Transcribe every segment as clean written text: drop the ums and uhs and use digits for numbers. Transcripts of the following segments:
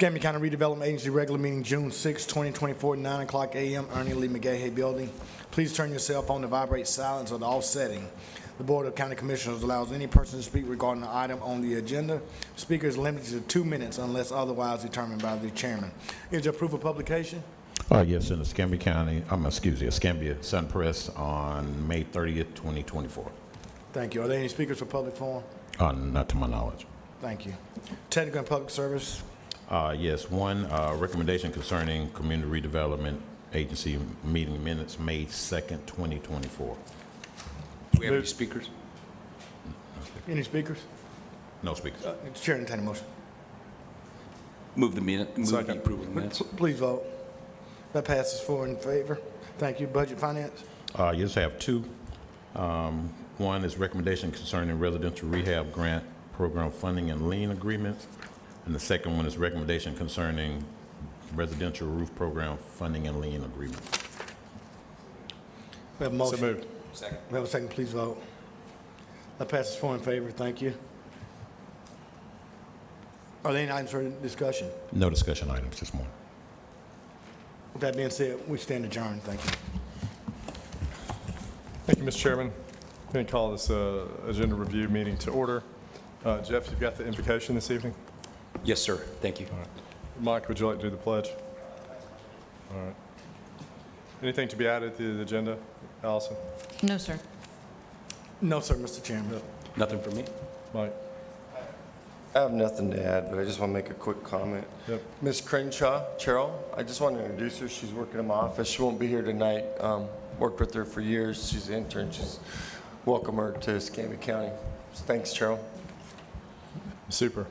Escambia County Redevelopment Agency regular meeting, June 6, 2024, 9 o'clock a.m., Ernie Lee McGahey Building. Please turn your cell phone to vibrate silence or the off setting. The Board of County Commissioners allows any person to speak regarding the item on the agenda. Speaker is limited to 2 minutes unless otherwise determined by the chairman. Is there proof of publication? Yes, in Escambia County, Escambia Sun Press on May 30th, 2024. Thank you. Are there any speakers for public forum? Not to my knowledge. Thank you. Technical and Public Service. Yes, one recommendation concerning Community Redevelopment Agency meeting minutes, May 2nd, 2024. Do we have any speakers? Any speakers? No speakers. Mr. Chair, entertain a motion. Move the approval of the minutes. Please vote. That passes 4 in favor. Thank you. Budget Finance. Yes, I have two. One is recommendation concerning residential rehab grant program funding and lien agreements. And the second one is recommendation concerning residential roof program funding and lien agreement. We have a motion. So moved. Second. We have a second. Please vote. That passes 4 in favor. Thank you. Are there any items for discussion? No discussion items this morning. With that being said, we stand adjourned. Thank you. Thank you, Mr. Chairman. I'm going to call this agenda review meeting to order. Jeff, you've got the invocation this evening? Yes, sir. Thank you. All right. Mike, would you like to do the pledge? All right. Anything to be added to the agenda? Allison? No, sir. No, sir, Mr. Chairman. Nothing for me? Mike? I have nothing to add, but I just want to make a quick comment. Yep. Ms. Crenshaw, Cheryl, I just want to introduce her. She's working in my office. She won't be here tonight. Worked with her for years. She's an intern. Welcome her to Escambia County. So thanks, Cheryl. Super.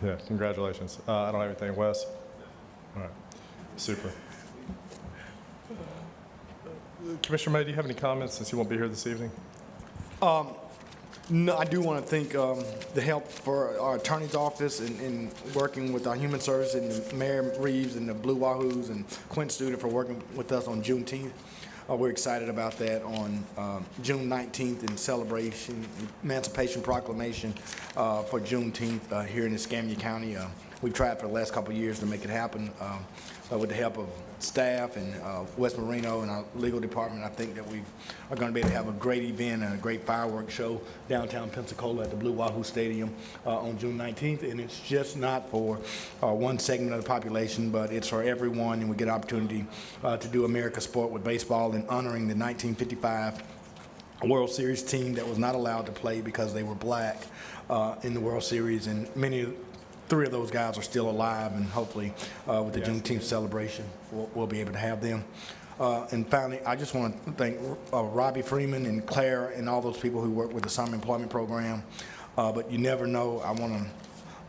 Yeah, congratulations. I don't have anything. Wes? All right. Super. Commissioner May, do you have any comments since you won't be here this evening? No, I do want to thank the help for our attorney's office in working with our human service and Mayor Reeves and the Blue Wahoos and Quint Studer for working with us on Juneteenth. We're excited about that on June 19th in celebration, Emancipation Proclamation for Juneteenth here in Escambia County. We've tried for the last couple of years to make it happen with the help of staff and West Marino and our legal department. I think that we are going to be able to have a great event and a great fireworks show downtown Pensacola at the Blue Wahoo Stadium on June 19th. And it's just not for one segment of the population, but it's for everyone. And we get an opportunity to do America's sport with baseball and honoring the 1955 World Series team that was not allowed to play because they were black in the World Series. And three of those guys are still alive, and hopefully with the Juneteenth celebration, we'll be able to have them. And finally, I just want to thank Robbie Freeman and Claire and all those people who work with the Summer Employment Program. But you never know. I want to,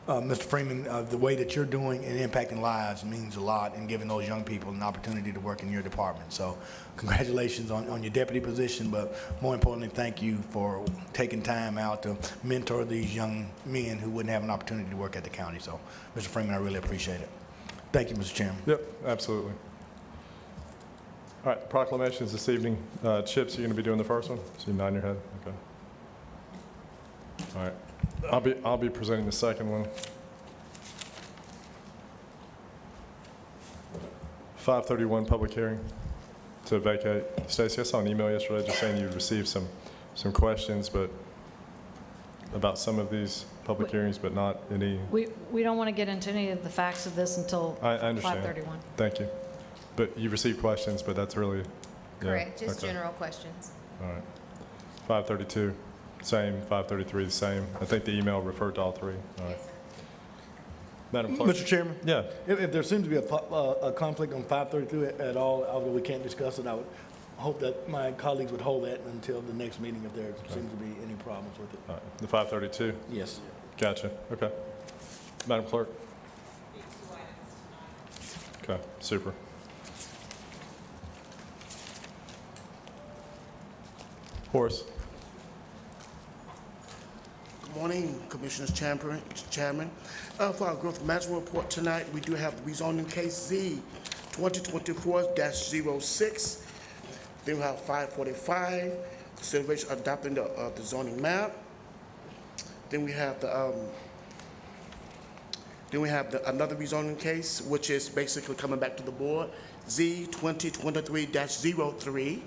Mr. Freeman, the way that you're doing and impacting lives means a lot and giving those young people an opportunity to work in your department. So congratulations on your deputy position, but more importantly, thank you for taking time out to mentor these young men who wouldn't have an opportunity to work at the county. So, Mr. Freeman, I really appreciate it. Thank you, Mr. Chairman. Yep, absolutely. All right, proclamations this evening. Chips, you're going to be doing the first one? So you nod your head? Okay. All right. I'll be presenting the second one. 531 public hearing to vacate. Stacy, I saw an email yesterday just saying you received some questions, but about some of these public hearings, but not any. We don't want to get into any of the facts of this until I understand. 5:31. Thank you. But you received questions, but that's really Correct, just okay. general questions. All right. 532, same. 533, the same. I think the email referred to all three. All right. Madam Clerk. Mr. Chairman? Yeah. If there seems to be a conflict on 532 at all, although we can't discuss it, I would hope that my colleagues would hold that until the next meeting if there seems to be any problems with it. All right. The 532? Yes. Gotcha. Okay. Madam Clerk. Okay, super. Horace. Good morning, Commissioners Chairman. For our growth management report tonight, we do have the rezoning case Z 2024-06. Then we have 545, consideration adopting the zoning map. Then we have the Then we have another rezoning case, which is basically coming back to the board, Z 2023-03.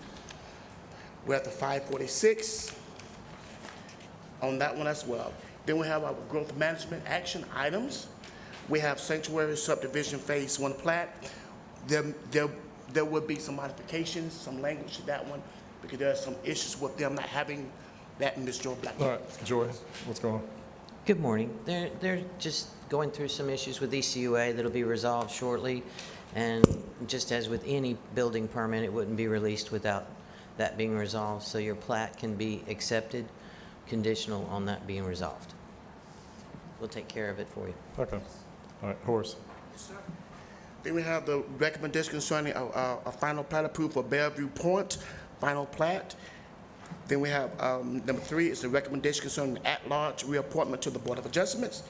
We're at the 546 on that one as well. Then we have our growth management action items. We have Sanctuary Subdivision Phase 1 plat. There will be some modifications, some language to that one, because there are some issues with them not having that in Ms. Joy Black. All right, Joy, what's going on? Good morning. They're just going through some issues with ECUA that'll be resolved shortly. And just as with any building permit, it wouldn't be released without that being resolved. So your plat can be accepted, conditional on that being resolved. We'll take care of it for you. Okay. All right, Horace. Then we have the recommendation concerning a final plat approved for Bellevue Point, final plat. Then we have number 3 is the recommendation concerning at-large reappointment to the Board of Adjustments.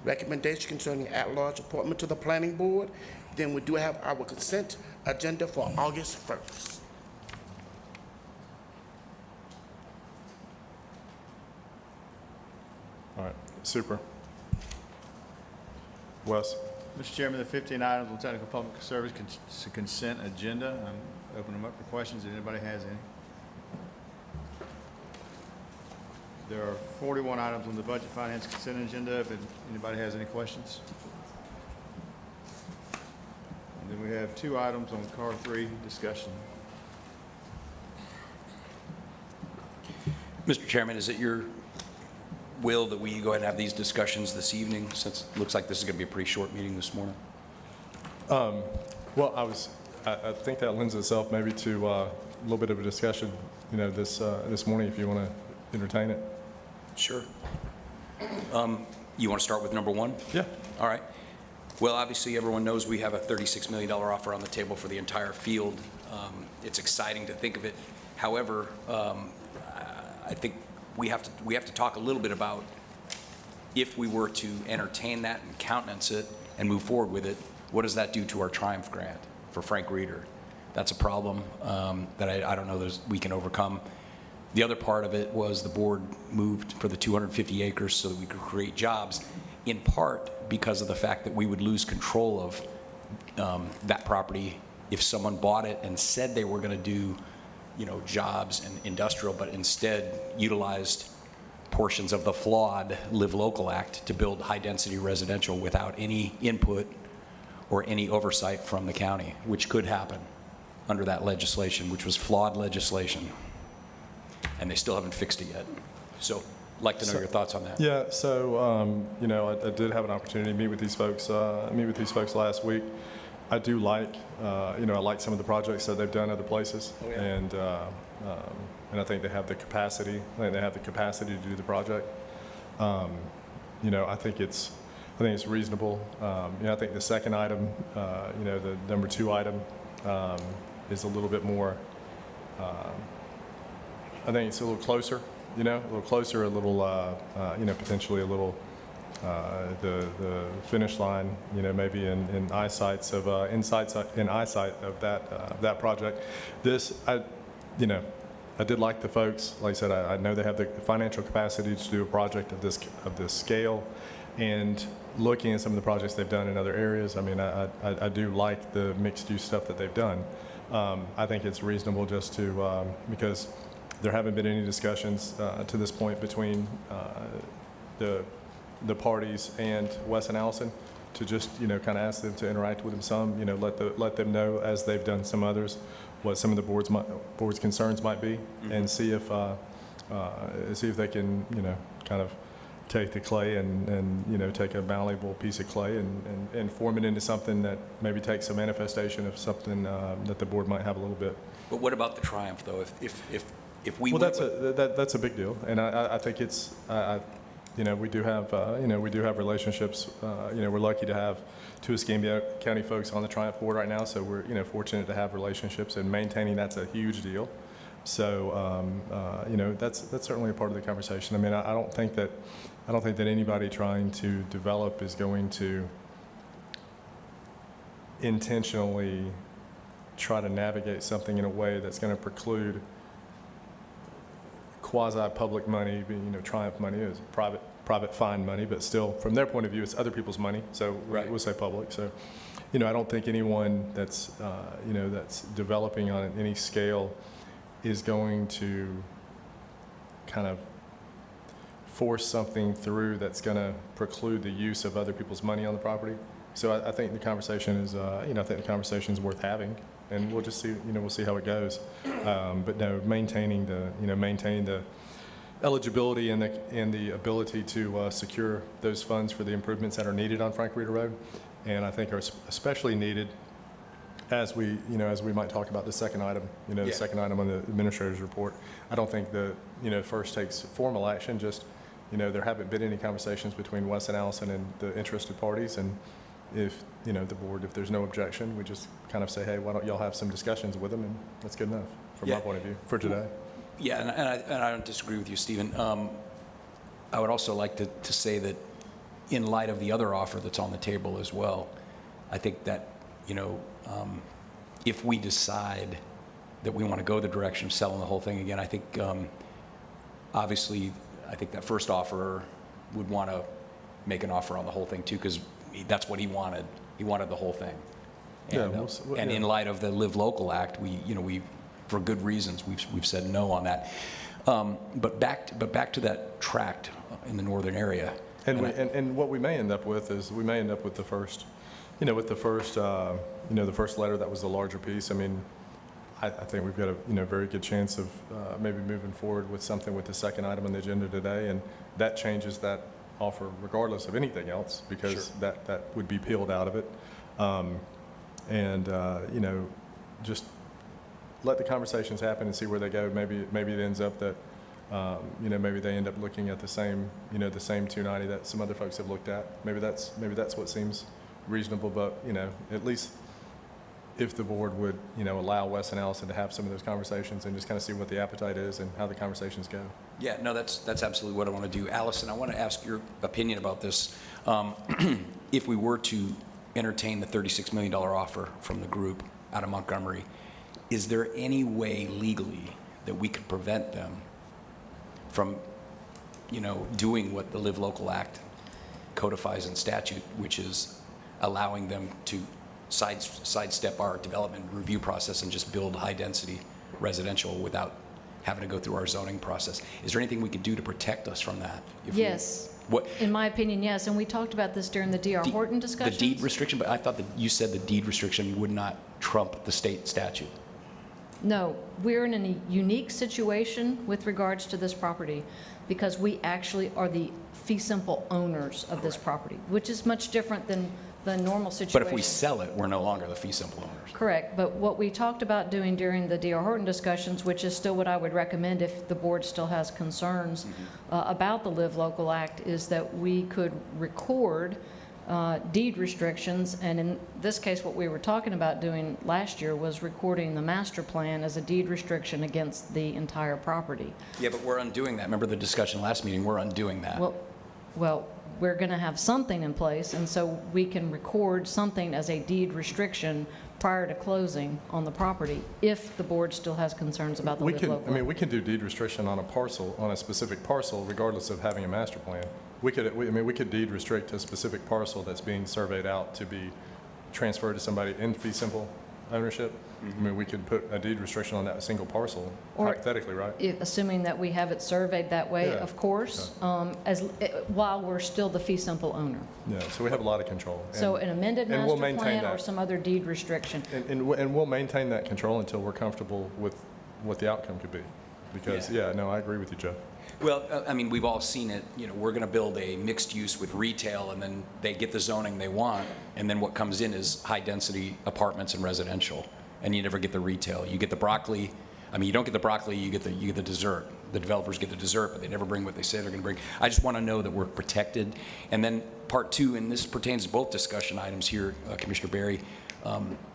Recommendation concerning at-large appointment to the Planning Board. Then we do have our consent agenda for August 1st. All right, super. Wes? Mr. Chairman, the 15 items on technical public service consent agenda. I'm opening them up for questions if anybody has any. There are 41 items on the budget finance consent agenda. If anybody has any questions. And then we have 2 items on CAR 3 discussion. Mr. Chairman, is it your will that we go ahead and have these discussions this evening, since it looks like this is going to be a pretty short meeting this morning? Well, I think that lends itself maybe to a little bit of a discussion, this morning, if you want to entertain it. Sure. You want to start with number 1? Yeah. All right. Well, obviously, everyone knows we have a $36 million offer on the table for the entire field. It's exciting to think of it. However, I think we have to talk a little bit about if we were to entertain that and countenance it and move forward with it, what does that do to our Triumph grant for Frank Reeder? That's a problem that I don't know that we can overcome. The other part of it was the board moved for the 250 acres so that we could create jobs, in part because of the fact that we would lose control of that property if someone bought it and said they were going to do jobs and industrial, but instead utilized portions of the flawed Live Local Act to build high-density residential without any input or any oversight from the county, which could happen under that legislation, which was flawed legislation. And they still haven't fixed it yet. So I'd like to know your thoughts on that. Yeah, so, I did have an opportunity to meet with these folks last week. I do like, I like some of the projects that they've done other places. Oh, yeah. And I think they have the capacity. I think they have the capacity to do the project. I think it's reasonable. I think the second item, the number 2 item, is a little bit more. I think it's a little closer. A little closer, a little, potentially a little. The finish line, maybe in eyesight of that project. I did like the folks. Like I said, I know they have the financial capacity to do a project of this scale, and looking at some of the projects they've done in other areas, I do like the mixed use stuff that they've done. I think it's reasonable just to because there haven't been any discussions to this point between the parties and Wes and Allison, to just kind of ask them to interact with them some, let them know, as they've done some others, what some of the board's concerns might be, and see if they can kind of take the clay and take a malleable piece of clay and form it into something that maybe takes a manifestation of something that the board might have a little bit. But what about the Triumph, though? If we Well, went that's a big deal, and I think it's we do have relationships. We're lucky to have 2 Escambia County folks on the Triumph board right now, so we're fortunate to have relationships, and maintaining that's a huge deal. So that's certainly a part of the conversation. I don't think that anybody trying to develop is going to intentionally try to navigate something in a way that's going to preclude quasi-public money, Triumph money is private fine money, but still, from their point of view, it's other people's money, so Right. we'll say public. So, you know, I don't think anyone that's, you know, that's developing on any scale is going to kind of force something through that's going to preclude the use of other people's money on the property. So I think the conversation is, you know, I think the conversation is worth having, and we'll just see, you know, we'll see how it goes. But no, maintaining the eligibility and the ability to secure those funds for the improvements that are needed on Frank Reeder Road, and I think are especially needed as we, you know, as we might talk about the second item, you know, the Yeah. second item on the administrator's report. I don't think the, you know, first takes formal action, just, you know, there haven't been any conversations between Wes and Allison and the interested parties, and if, you know, the board, if there's no objection, we just kind of say, hey, why don't y'all have some discussions with them, and that's good enough from my Yeah. point of view for today. Yeah, and I don't disagree with you, Stephen. I would also like to say that in light of the other offer that's on the table as well, I think that, you know, if we decide that we want to go the direction of selling the whole thing again, I think, obviously, I think that first offerer would want to make an offer on the whole thing too, because that's what he wanted. He wanted the whole thing. Yeah, And, and yeah. in light of the Live Local Act, we, for good reasons, we've said no on that. But back to that tract in the northern area. And what we may end up with is, we may end up with the first, you know, the first letter that was the larger piece. I mean, I think we've got a, you know, very good chance of maybe moving forward with something with the second item on the agenda today, and that changes that offer regardless of anything else, because that would be peeled out of it. You know, just let the conversations happen and see where they go. Maybe it ends up that, you know, maybe they end up looking at the same 290 that some other folks have looked at. Maybe that's what seems reasonable, but, you know, at least if the board would, you know, allow Wes and Allison to have some of those conversations and just kind of see what the appetite is and how the conversations go. Yeah, no, that's absolutely what I want to do. Allison, I want to ask your opinion about this. If we were to entertain the $36 million offer from the group out of Montgomery, is there any way legally that we could prevent them from, you know, doing what the Live Local Act codifies in statute, which is allowing them to sidestep our development review process and just build high-density residential without having to go through our zoning process? Is there anything we could do to protect us from that? Yes. What? In my opinion, yes, and we talked about this during the D.R. Horton discussions. The deed restriction, but I thought that you said the deed restriction would not trump the state statute. No, we're in a unique situation with regards to this property because we actually are the fee simple owners of this property, which is much different than the normal situation. But if we sell it, we're no longer the fee simple owners. Correct, but what we talked about doing during the D.R. Horton discussions, which is still what I would recommend if the board still has concerns about the Live Local Act, is that we could record deed restrictions, and in this case, what we were talking about doing last year was recording the master plan as a deed restriction against the entire property. Yeah, but we're undoing that. Remember the discussion last meeting? We're undoing that. Well, we're going to have something in place, and so we can record something as a deed restriction prior to closing on the property, if the board still has concerns about the We Live can, Local I mean, Act. we can do deed restriction on a parcel, on a specific parcel, regardless of having a master plan. We could deed restrict a specific parcel that's being surveyed out to be transferred to somebody in fee simple ownership. I mean, we could put a deed restriction on that single parcel, Or- hypothetically, right? Assuming that we have it surveyed that way, Yeah. of course, while we're still the fee simple owner. Yeah, so we have a lot of control. So an amended and we'll master maintain plan or that. some other deed restriction. And we'll maintain that control until we're comfortable with what the outcome could be. Because, Yeah. yeah, no, I agree with you, Jeff. Well, I mean, we've all seen it, you know, we're going to build a mixed use with retail, and then they get the zoning they want, and then what comes in is high-density apartments and residential, and you never get the retail. You get the broccoli, I mean, you don't get the broccoli, you get the dessert. The developers get the dessert, but they never bring what they say they're going to bring. I just want to know that we're protected. And then part two, and this pertains to both discussion items here, Commissioner Berry,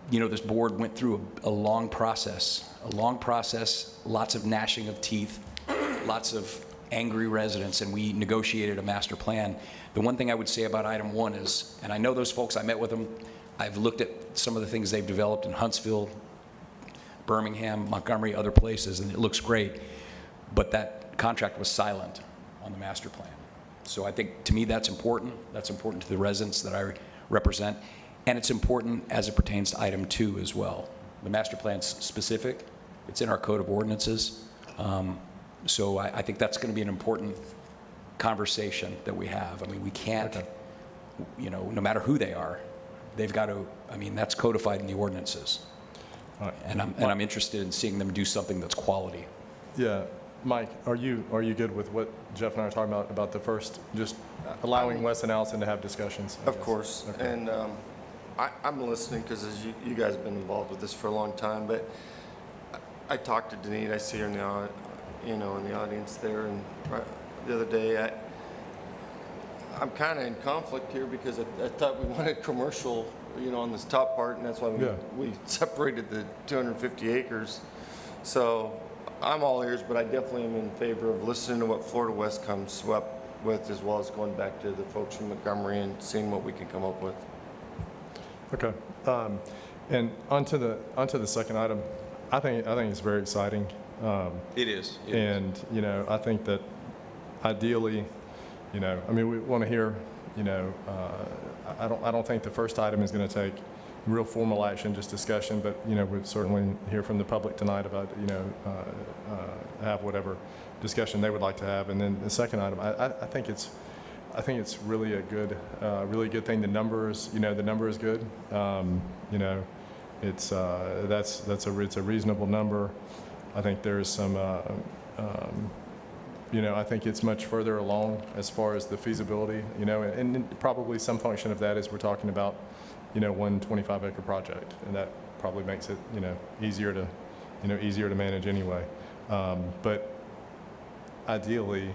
you know, this board went through a long process, lots of gnashing of teeth, lots of angry residents, and we negotiated a master plan. The one thing I would say about item one is, and I know those folks, I met with them, I've looked at some of the things they've developed in Huntsville, Birmingham, Montgomery, other places, and it looks great, but that contract was silent on the master plan. So I think, to me, that's important. That's important to the residents that I represent. And it's important as it pertains to item 2 as well. The master plan's specific. It's in our code of ordinances. So I think that's going to be an important conversation that we have. I mean, we can't, no matter who they are, they've got to, that's codified in the ordinances. All right. And I'm interested in seeing them do something that's quality. Yeah, Mike, are you good with what Jeff and I are talking about the first, just allowing Wes and Allison to have discussions? I Of guess? course, Okay. and I'm listening because as you guys have been involved with this for a long time, but I talked to Denise, I see her in the, in the audience there, and the other day, I'm kind of in conflict here because I thought we wanted commercial, on this top part, and that's why Yeah. we separated the 250 acres. So I'm all ears, but I definitely am in favor of listening to what Florida West comes up with, as well as going back to the folks from Montgomery and seeing what we can come up with. Okay. And onto the second item, I think it's very exciting. It is. And, I think that ideally, we want to hear, I don't think the first item is going to take real formal action, just discussion, but, we'd certainly hear from the public tonight about, have whatever discussion they would like to have. And then the second item, I think it's really a good, really good thing. The number is good. It's a reasonable number. I think there's some, I think it's much further along as far as the feasibility, and probably some function of that is we're talking about, 1 25-acre project, and that probably makes it, easier to manage anyway. But ideally,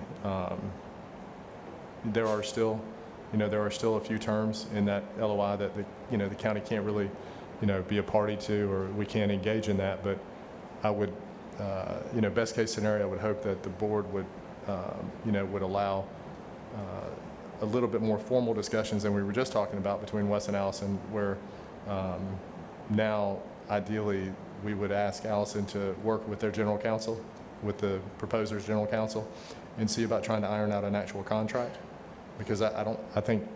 there are still a few terms in that LOI that the county can't really, be a party to, or we can't engage in that. But I would, best case scenario, I would hope that the board would, would allow a little bit more formal discussions than we were just talking about between Wes and Allison, where now ideally we would ask Allison to work with their general counsel, with the proposer's general counsel, and see about trying to iron out an actual contract. Because I think,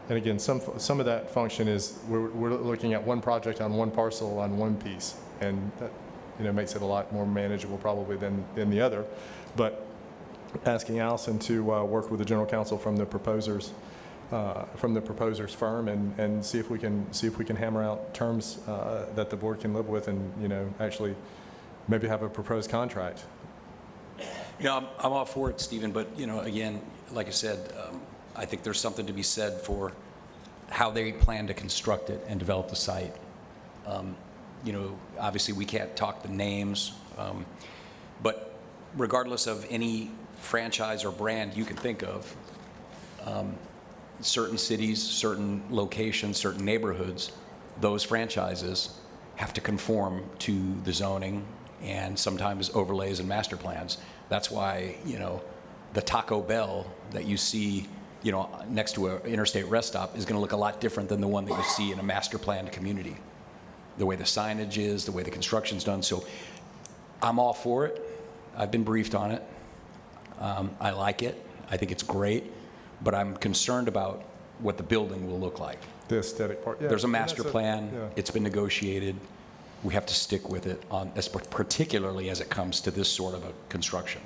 and again, some of that function is we're looking at one project on one parcel on one piece, and that makes it a lot more manageable probably than the other. But asking Allison to work with the general counsel from the proposer's firm and see if we can hammer out terms that the board can live with, and actually maybe have a proposed contract. I'm all for it, Stephen, but, again, like I said, I think there's something to be said for how they plan to construct it and develop the site. Obviously, we can't talk the names, but regardless of any franchise or brand you can think of, certain cities, certain locations, certain neighborhoods, those franchises have to conform to the zoning and sometimes overlays and master plans. That's why, the Taco Bell that you see, next to an interstate rest stop is going to look a lot different than the one that you see in a master planned community. The way the signage is, the way the construction's done. So I'm all for it. I've been briefed on it. I like it. I think it's great, but I'm concerned about what the building will look like. The aesthetic part. Yeah, There's a and master that's plan. yeah. It's been negotiated. We have to stick with it, particularly as it comes to this sort of a construction.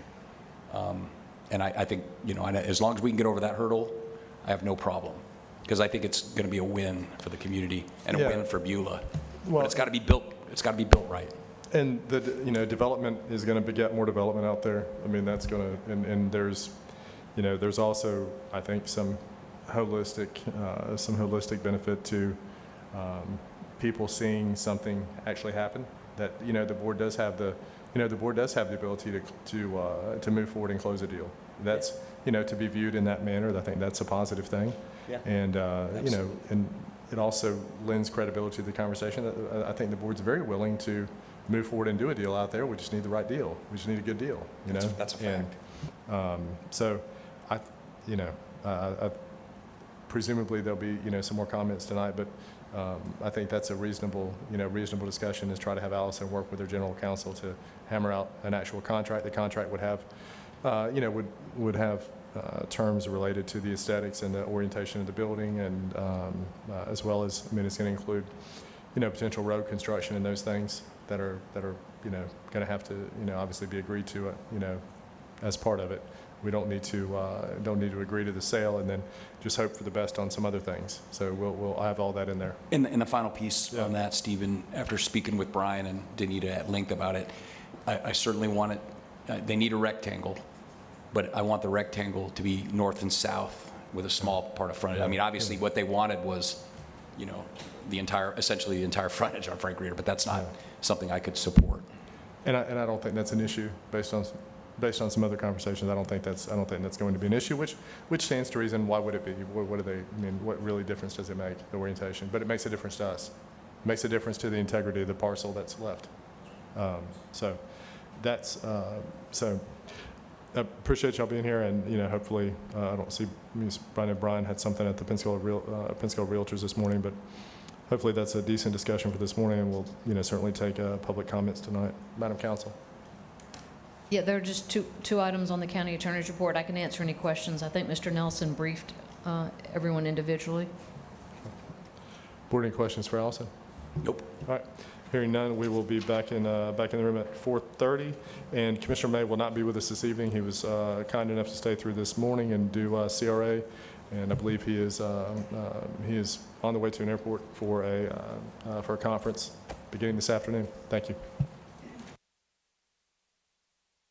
And I think, as long as we can get over that hurdle, I have no problem. Because I think it's going to be a win for the community and a Yeah. win for Beulah. Well- But it's got to be built. It's got to be built right. And the, development is going to beget more development out there. That's going to, and there's, there's also, I think, some holistic benefit to people seeing something actually happen. That, the board does have the ability to move forward and close a deal. That's, to be viewed in that manner. I think that's a positive thing. Yeah. And, and it also lends credibility to the conversation. I think the board's very willing to move forward and do a deal out there. We just need the right deal. We just need a good deal, That's a fact. And, so I presumably there'll be, some more comments tonight, but I think that's a reasonable discussion, is try to have Allison work with her general counsel to hammer out an actual contract. The contract would have, would have terms related to the aesthetics and the orientation of the building, and as well as, I mean, it's going to include, potential road construction and those things that are going to have to, obviously be agreed to, as part of it. We don't need to agree to the sale and then just hope for the best on some other things. So we'll have all that in there. And the final piece on that, Stephen, after speaking with Brian and Danita at length about it, I certainly want it, they need a rectangle, but I want the rectangle to be north and south with a small part of frontage. I mean, obviously, what they wanted was, essentially the entire frontage on Frank Reeder, but that's not something I could support. And I don't think that's an issue based on some other conversations. I don't think that's going to be an issue, which stands to reason. Why would it be? What really difference does it make, the orientation? But it makes a difference to us. It makes a difference to the integrity of the parcel that's left. So I appreciate y'all being here, and hopefully I don't see Brian had something at the Pensacola Realtors this morning, but hopefully that's a decent discussion for this morning, and we'll certainly take public comments tonight. Madam Counsel. Yeah, there are just two items on the county attorney's report. I can answer any questions. I think Mr. Nelson briefed everyone individually. Board, any questions for Allison? Nope. All right. Hearing none, we will be back in the room at 4:30, and Commissioner May will not be with us this evening. He was kind enough to stay through this morning and do CRA, and I believe he is on the way to an airport for a conference beginning this afternoon. Thank you.